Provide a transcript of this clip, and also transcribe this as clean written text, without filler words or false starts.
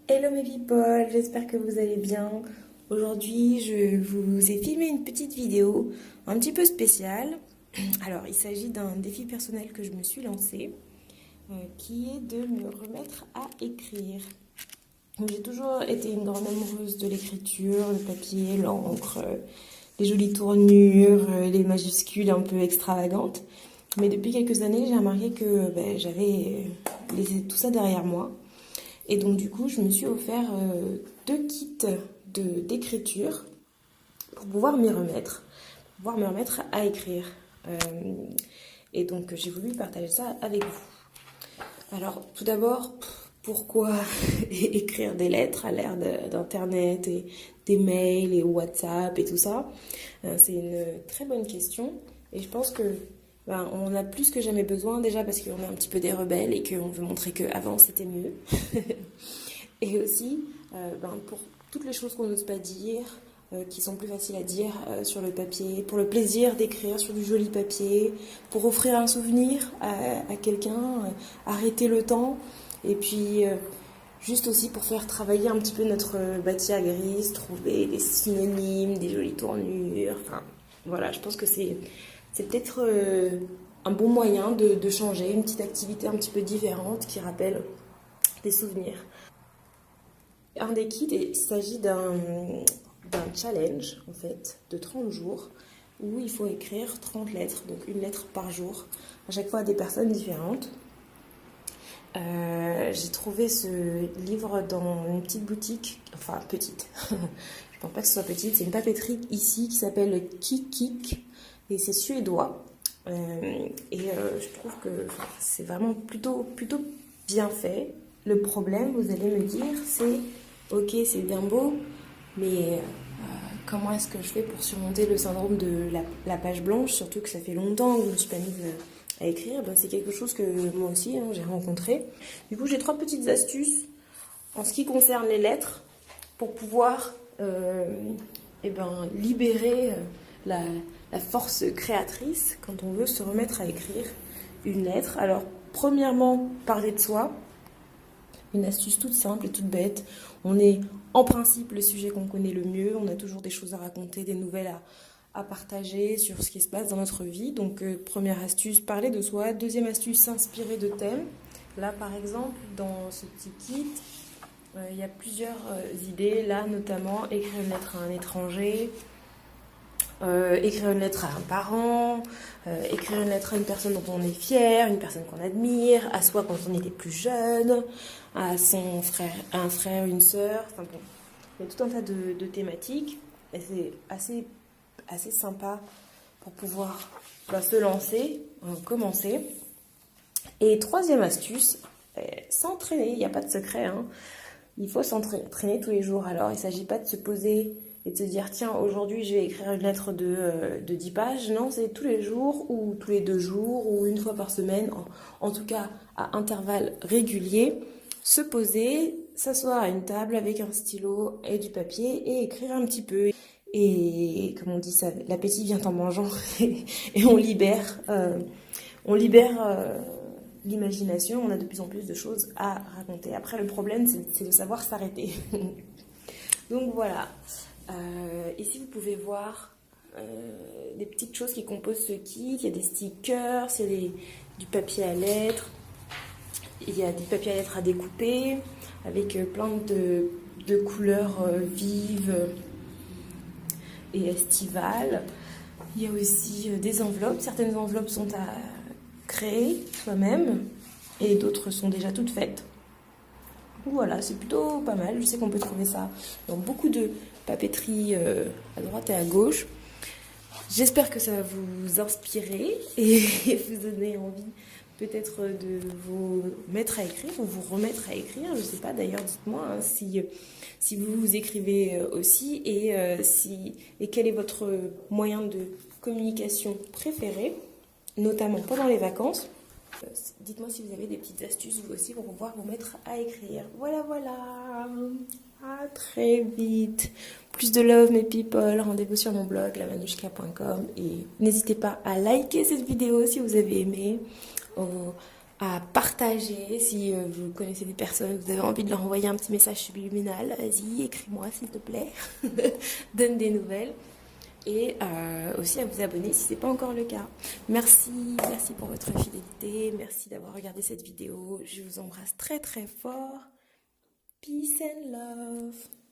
Hello mes people, j'espère que vous allez bien. Aujourd'hui, je vous ai filmé une petite vidéo un petit peu spéciale. Alors, il s'agit d'un défi personnel que je me suis lancé, qui est de me remettre à écrire. Donc, j'ai toujours été une grande amoureuse de l'écriture, le papier, l'encre, les jolies tournures, les majuscules un peu extravagantes. Mais depuis quelques années, j'ai remarqué que j'avais laissé tout ça derrière moi. Et donc du coup, je me suis offert deux kits d'écriture pour pouvoir m'y remettre, pour pouvoir me remettre à écrire. Euh, et donc j'ai voulu partager ça avec vous. Alors tout d'abord, pourquoi écrire des lettres à l'ère d'Internet et des mails et WhatsApp et tout ça? C'est une très bonne question et je pense que on en a plus que jamais besoin déjà parce qu'on est un petit peu des rebelles et qu'on veut montrer qu'avant c'était mieux. Et aussi pour toutes les choses qu'on n'ose pas dire, qui sont plus faciles à dire sur le papier, pour le plaisir d'écrire sur du joli papier, pour offrir un souvenir à quelqu'un, arrêter le temps, et puis juste aussi pour faire travailler un petit peu notre matière grise, trouver des synonymes, des jolies tournures, enfin voilà, je pense que c'est peut-être un bon moyen de changer, une petite activité un petit peu différente qui rappelle des souvenirs. Un des kits, il s'agit d'un challenge en fait de 30 jours où il faut écrire 30 lettres, donc une lettre par jour, à chaque fois à des personnes différentes. J'ai trouvé ce livre dans une petite boutique, enfin petite, je pense pas que ce soit petite, c'est une papeterie ici qui s'appelle Kikik et c'est suédois. Je trouve que c'est vraiment plutôt bien fait. Le problème, vous allez me dire, c'est ok, c'est bien beau, mais comment est-ce que je fais pour surmonter le syndrome de la page blanche, surtout que ça fait longtemps que je ne me suis pas mise à écrire. C'est quelque chose que moi aussi j'ai rencontré. Du coup, j'ai trois petites astuces en ce qui concerne les lettres pour pouvoir libérer la, la force créatrice quand on veut se remettre à écrire une lettre. Alors, premièrement, parler de soi. Une astuce toute simple et toute bête. On est en principe le sujet qu'on connaît le mieux. On a toujours des choses à raconter, des nouvelles à partager sur ce qui se passe dans notre vie. Donc, première astuce, parler de soi. Deuxième astuce, s'inspirer de thèmes. Là, par exemple, dans ce petit kit, il y a plusieurs idées. Là, notamment, écrire une lettre à un étranger, écrire une lettre à un parent, écrire une lettre à une personne dont on est fier, une personne qu'on admire, à soi quand on était plus jeune, à son frère, à un frère, une sœur. Enfin bon, il y a tout un tas de thématiques et c'est assez sympa pour pouvoir se lancer, commencer. Et troisième astuce, s'entraîner. Il n'y a pas de secret, hein. Il faut s'entraîner tous les jours. Alors, il ne s'agit pas de se poser et de se dire, tiens, aujourd'hui, je vais écrire une lettre de 10 pages. Non, c'est tous les jours ou tous les 2 jours ou une fois par semaine, en tout cas à intervalles réguliers, se poser, s'asseoir à une table avec un stylo et du papier et écrire un petit peu. Et comme on dit, ça, l'appétit vient en mangeant et on libère l'imagination, on a de plus en plus de choses à raconter. Après, le problème, c'est de savoir s'arrêter. Donc voilà. Ici, vous pouvez voir des petites choses qui composent ce kit. Il y a des stickers, il y a du papier à lettres, il y a du papier à lettres à découper, avec plein de couleurs vives et estivales. Il y a aussi des enveloppes. Certaines enveloppes sont à créer soi-même et d'autres sont déjà toutes faites. Voilà, c'est plutôt pas mal. Je sais qu'on peut trouver ça dans beaucoup de papeteries à droite et à gauche. J'espère que ça va vous inspirer et vous donner envie peut-être de vous mettre à écrire ou vous remettre à écrire. Je ne sais pas, d'ailleurs, dites-moi si vous écrivez aussi et quel est votre moyen de communication préféré, notamment pendant les vacances. Dites-moi si vous avez des petites astuces vous aussi pour pouvoir vous mettre à écrire. Voilà. À très vite. Plus de love mes people. Rendez-vous sur mon blog lamanushka.com et n'hésitez pas à liker cette vidéo si vous avez aimé, à partager. Si vous connaissez des personnes, vous avez envie de leur envoyer un petit message subliminal, vas-y, écris-moi s'il te plaît, donne des nouvelles. Et aussi à vous abonner si ce n'est pas encore le cas. Merci, merci pour votre fidélité, merci d'avoir regardé cette vidéo. Je vous embrasse très très fort. Peace and love.